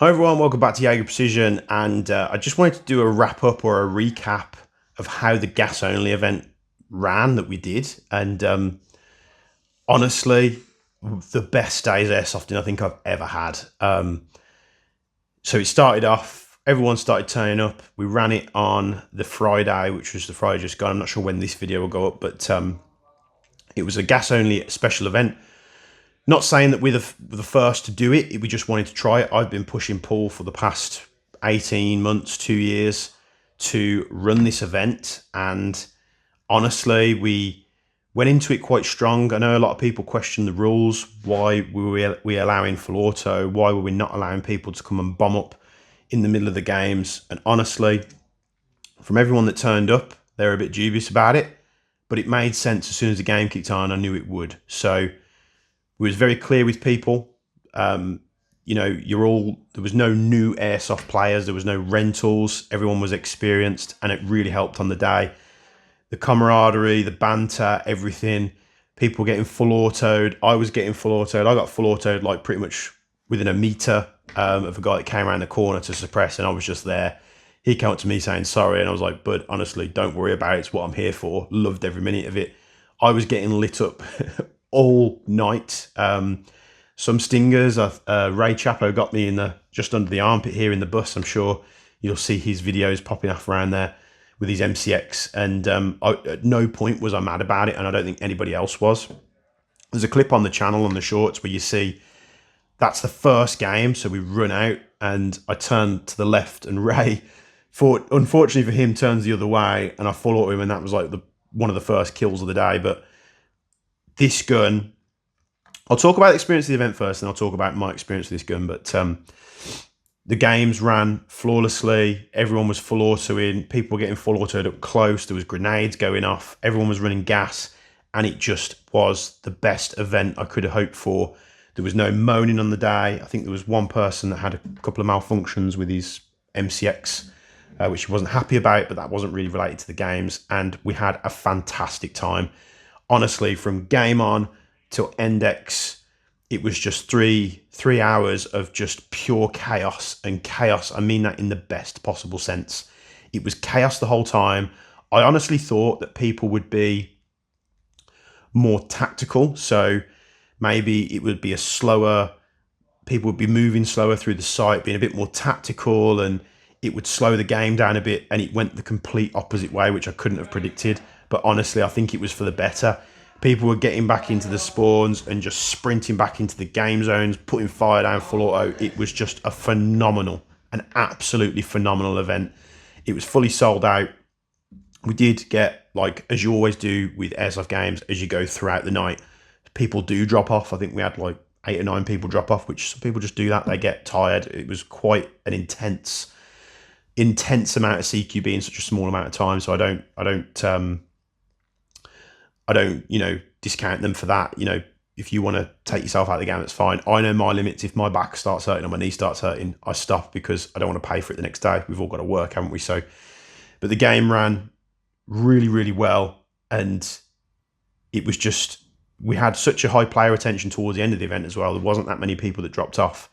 Hi everyone, welcome back to Jaeger Precision, and I just wanted to do a wrap up or a recap of how the gas only event ran that we did, and honestly, the best days airsofting I think I've ever had. So it started off, everyone started turning up. We ran it on the Friday, which was the Friday just gone. I'm not sure when this video will go up, but it was a gas only special event. Not saying that we're the first to do it. We just wanted to try it. I've been pushing Paul for the past 18 months, 2 years to run this event. And honestly, we went into it quite strong. I know a lot of people question the rules. Why were we allowing full auto? Why were we not allowing people to come and bomb up in the middle of the games? And honestly, from everyone that turned up, they were a bit dubious about it. But it made sense as soon as the game kicked on. I knew it would. So we was very clear with people. You know, there was no new airsoft players. There was no rentals. Everyone was experienced, and it really helped on the day. The camaraderie, the banter, everything. People getting full autoed. I was getting full autoed. I got full autoed like pretty much within a meter of a guy that came around the corner to suppress, and I was just there. He came up to me saying sorry, and I was like, "Bud, honestly, don't worry about it. It's what I'm here for." Loved every minute of it. I was getting lit up all night. Some stingers. Ray Chapo got me in just under the armpit here in the bus. I'm sure you'll see his videos popping off around there with his MCX. And at no point was I mad about it, and I don't think anybody else was. There's a clip on the channel on the shorts where you see that's the first game. So we run out, and I turn to the left, and Ray, unfortunately for him, turns the other way, and I follow him, and that was like one of the first kills of the day. But this gun, I'll talk about the experience of the event first, and I'll talk about my experience with this gun. But the games ran flawlessly. Everyone was full auto in. People were getting full autoed up close. There was grenades going off. Everyone was running gas, and it just was the best event I could have hoped for. There was no moaning on the day. I think there was one person that had a couple of malfunctions with his MCX, which he wasn't happy about, but that wasn't really related to the games. And we had a fantastic time. Honestly, from game on till Endex, it was just three hours of just pure chaos. And chaos, I mean that in the best possible sense. It was chaos the whole time. I honestly thought that people would be more tactical. So maybe it would be people would be moving slower through the site, being a bit more tactical, and it would slow the game down a bit. And it went the complete opposite way, which I couldn't have predicted. But honestly, I think it was for the better. People were getting back into the spawns and just sprinting back into the game zones, putting fire down full auto. It was just an absolutely phenomenal event. It was fully sold out. We did get, like, as you always do with airsoft games, as you go throughout the night, people do drop off. I think we had like 8 or 9 people drop off, which some people just do that. They get tired. It was quite an intense amount of CQB in such a small amount of time. So I don't, discount them for that. If you want to take yourself out of the game, that's fine. I know my limits. If my back starts hurting or my knee starts hurting, I stop because I don't want to pay for it the next day. We've all got to work, haven't we? So, but the game ran really, really well. And it was just, we had such a high player retention towards the end of the event as well. There wasn't that many people that dropped off.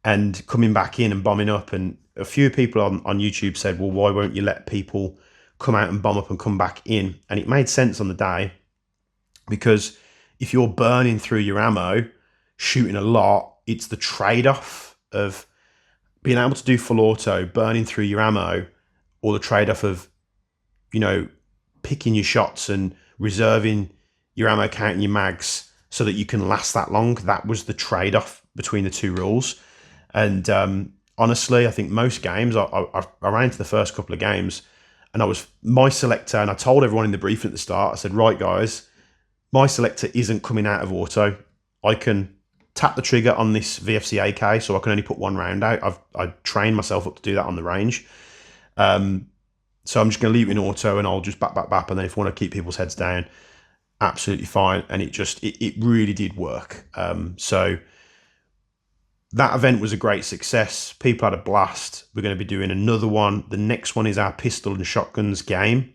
And coming back in and bombing up, and a few people on YouTube said, well, why won't you let people come out and bomb up and come back in? And it made sense on the day, because if you're burning through your ammo, shooting a lot, it's the trade-off of being able to do full auto, burning through your ammo, or the trade-off of, picking your shots and reserving your ammo count and your mags so that you can last that long. That was the trade-off between the two rules. And honestly, I think most games, I ran into the first couple of games, and I was my selector, and I told everyone in the briefing at the start, I said, right guys, my selector isn't coming out of auto. I can tap the trigger on this VFC AK, so I can only put 1 round out. I've trained myself up to do that on the range. So I'm just going to leave it in auto, and I'll just bap, and then if I want to keep people's heads down, absolutely fine. And it really did work. So that event was a great success. People had a blast. We're going to be doing another one. The next one is our pistol and shotguns game,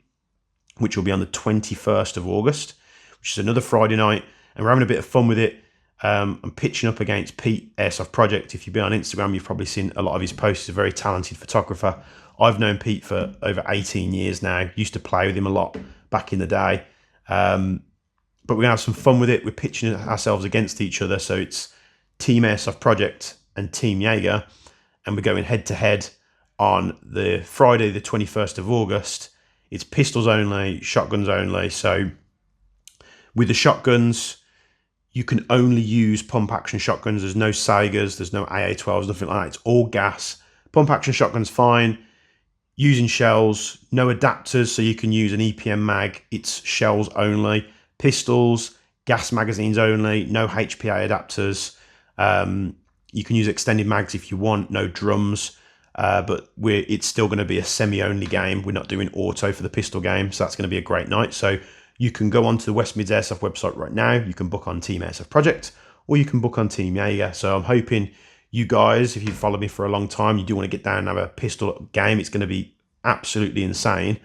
which will be on the 21st of August, which is another Friday night. And we're having a bit of fun with it. I'm pitching up against Pete Airsoft Project. If you've been on Instagram, you've probably seen a lot of his posts. He's a very talented photographer. I've known Pete for over 18 years now. Used to play with him a lot back in the day. But we're going to have some fun with it. We're pitching ourselves against each other. So it's Team Airsoft Project and Team Jaeger. And we're going head to head on the Friday, the 21st of August. It's pistols only, shotguns only. So with the shotguns, you can only use pump action shotguns. There's no Sagers, there's no AA12s, nothing like that. It's all gas. Pump action shotgun's fine. Using shells, no adapters, so you can use an EPM mag. It's shells only. Pistols, gas magazines only, no HPA adapters. You can use extended mags if you want, no drums. But it's still going to be a semi-only game. We're not doing auto for the pistol game, so that's going to be a great night. So you can go onto the West Mids Airsoft website right now. You can book on Team Airsoft Project, or you can book on Team Jaeger. So I'm hoping you guys, if you've followed me for a long time, you do want to get down and have a pistol game. It's going to be absolutely insane.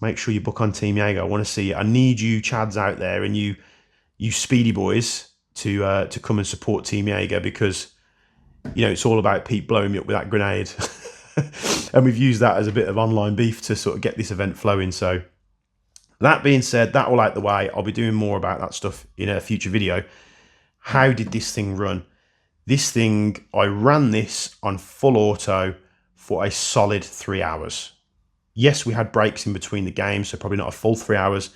Make sure you book on Team Jaeger. I want to see. I need you Chads out there and you speedy boys to come and support Team Jaeger, because it's all about Pete blowing me up with that grenade, and we've used that as a bit of online beef to sort of get this event flowing. So that being said, that all out the way, I'll be doing more about that stuff in a future video. How did this thing run? This thing, I ran this on full auto for a solid 3 hours. Yes, we had breaks in between the games, so probably not a full 3 hours,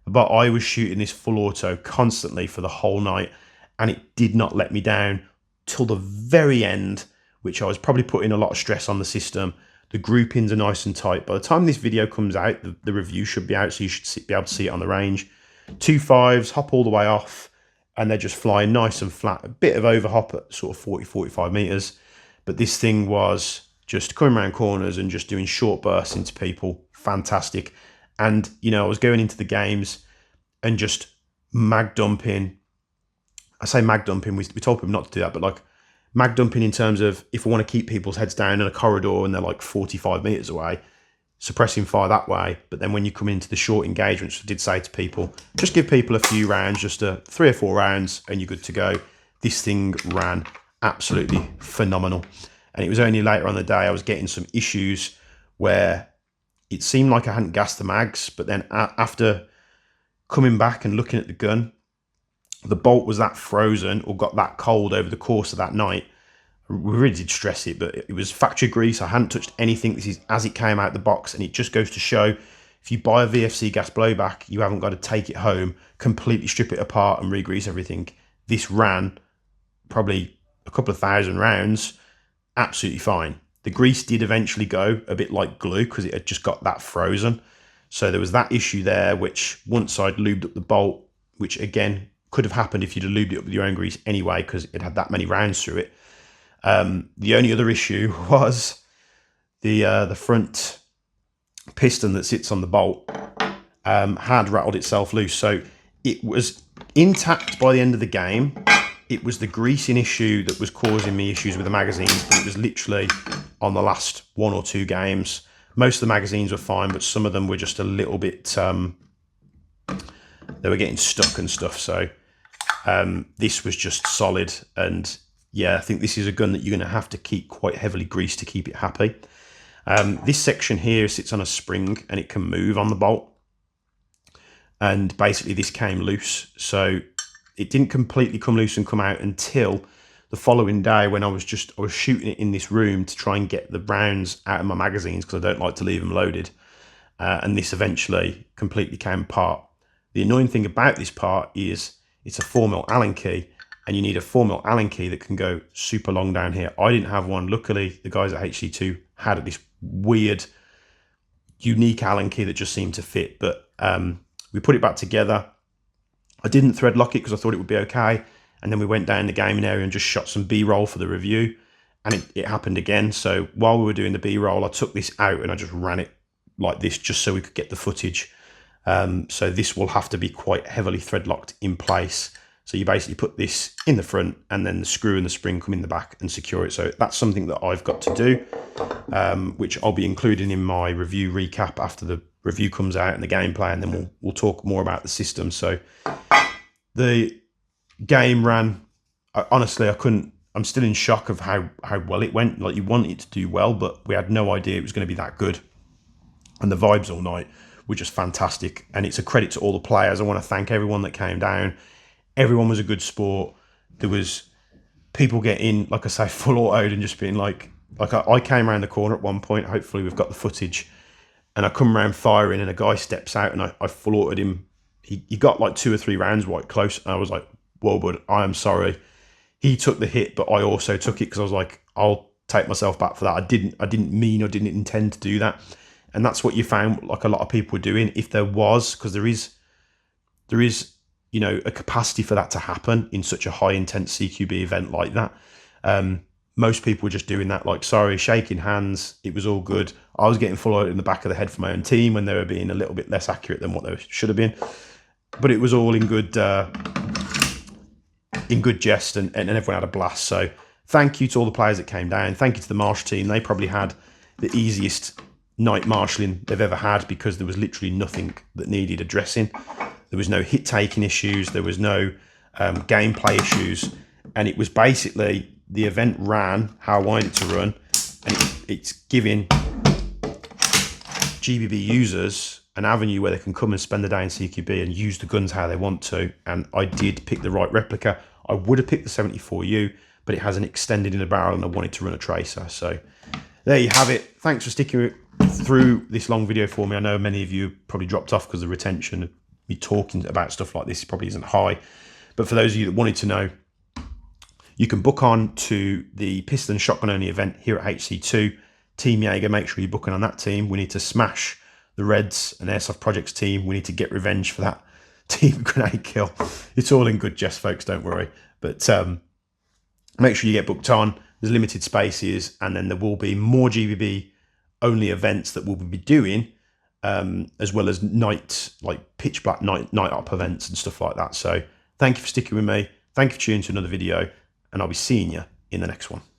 but I was shooting this full auto constantly for the whole night, and it did not let me down till the very end, which I was probably putting a lot of stress on the system. The groupings are nice and tight. By the time this video comes out, the review should be out, so you should be able to see it on the range. 2 5s, hop all the way off, and they're just flying nice and flat. A bit of overhop at sort of 40, 45 meters. But this thing was just coming around corners and just doing short bursts into people. Fantastic. And, I was going into the games and just mag dumping. I say mag dumping, we told people not to do that, but like mag dumping in terms of if I want to keep people's heads down in a corridor and they're like 45 meters away, suppressing fire that way. But then when you come into the short engagements, I did say to people, just give people a few rounds, just 3 or 4 rounds, and you're good to go. This thing ran absolutely phenomenal. And it was only later on the day I was getting some issues where it seemed like I hadn't gassed the mags, but then after coming back and looking at the gun, the bolt was that frozen or got that cold over the course of that night. We really did stress it, but it was factory grease. I hadn't touched anything. This is as it came out the box, and it just goes to show, if you buy a VFC gas blowback, you haven't got to take it home, completely strip it apart and re-grease everything. This ran probably a couple of thousand rounds, absolutely fine. The grease did eventually go a bit like glue because it had just got that frozen. So there was that issue there, which once I'd lubed up the bolt, which again could have happened if you'd have lubed it up with your own grease anyway, because it had that many rounds through it. The only other issue was the front piston that sits on the bolt had rattled itself loose. So it was intact by the end of the game. It was the greasing issue that was causing me issues with the magazines, but it was literally on the last 1 or 2 games. Most of the magazines were fine, but some of them were just a little bit, they were getting stuck and stuff. So this was just solid. And yeah, I think this is a gun that you're going to have to keep quite heavily greased to keep it happy. This section here sits on a spring and it can move on the bolt. And basically this came loose. So it didn't completely come loose and come out until the following day when I was shooting it in this room to try and get the rounds out of my magazines because I don't like to leave them loaded. And this eventually completely came apart. The annoying thing about this part is it's a 4mm Allen key, and you need a 4mm Allen key that can go super long down here. I didn't have one. Luckily, the guys at HC2 had this weird, unique Allen key that just seemed to fit. But we put it back together. I didn't thread lock it because I thought it would be okay. And then we went down the gaming area and just shot some B-roll for the review. And it happened again. So while we were doing the B-roll, I took this out and I just ran it like this just so we could get the footage. So this will have to be quite heavily thread locked in place. So you basically put this in the front and then the screw and the spring come in the back and secure it. So that's something that I've got to do, which I'll be including in my review recap after the review comes out and the gameplay, and then we'll talk more about the system. So the Game ran. Honestly, I couldn't. I'm still in shock of how well it went. Like, you want it to do well, but we had no idea it was going to be that good. And the vibes all night were just fantastic. And it's a credit to all the players. I want to thank everyone that came down. Everyone was a good sport. There was people getting, like I say, full autoed and just being like I came around the corner at one point. Hopefully we've got the footage. And I come around firing and a guy steps out and I full autoed him. He got like 2 or 3 rounds right close. And I was like, whoa, bud, I am sorry. He took the hit, but I also took it because I was like, I'll take myself back for that. I didn't mean or didn't intend to do that. And that's what you found like a lot of people were doing. If there was, because there is, you know, a capacity for that to happen in such a high intense CQB event like that. Most people were just doing that, like, sorry, shaking hands. It was all good. I was getting full out in the back of the head for my own team when they were being a little bit less accurate than what they should have been. But it was all in good jest, and everyone had a blast. So thank you to all the players that came down. Thank you to the marshal team. They probably had the easiest night marshalling they've ever had because there was literally nothing that needed addressing. There was no hit taking issues. There was no gameplay issues. And it was basically the event ran how I wanted it to run. And it's giving GBB users an avenue where they can come and spend the day in CQB and use the guns how they want to. And I did pick the right replica. I would have picked the 74U, but it has an extended in the barrel and I wanted to run a tracer. So there you have it. Thanks for sticking through this long video for me. I know many of you probably dropped off because the retention of me talking about stuff like this probably isn't high. But for those of you that wanted to know, you can book on to the pistol and shotgun only event here at HC2. Team Jaeger, make sure you're booking on that team. We need to smash the Reds and Airsoft Projects team. We need to get revenge for that team grenade kill. It's all in good jest, folks, don't worry. But make sure you get booked on. There's limited spaces, and then there will be more GBB only events that we'll be doing, as well as night, like pitch black night up events and stuff like that. So thank you for sticking with me. Thank you for tuning to another video, and I'll be seeing you in the next one.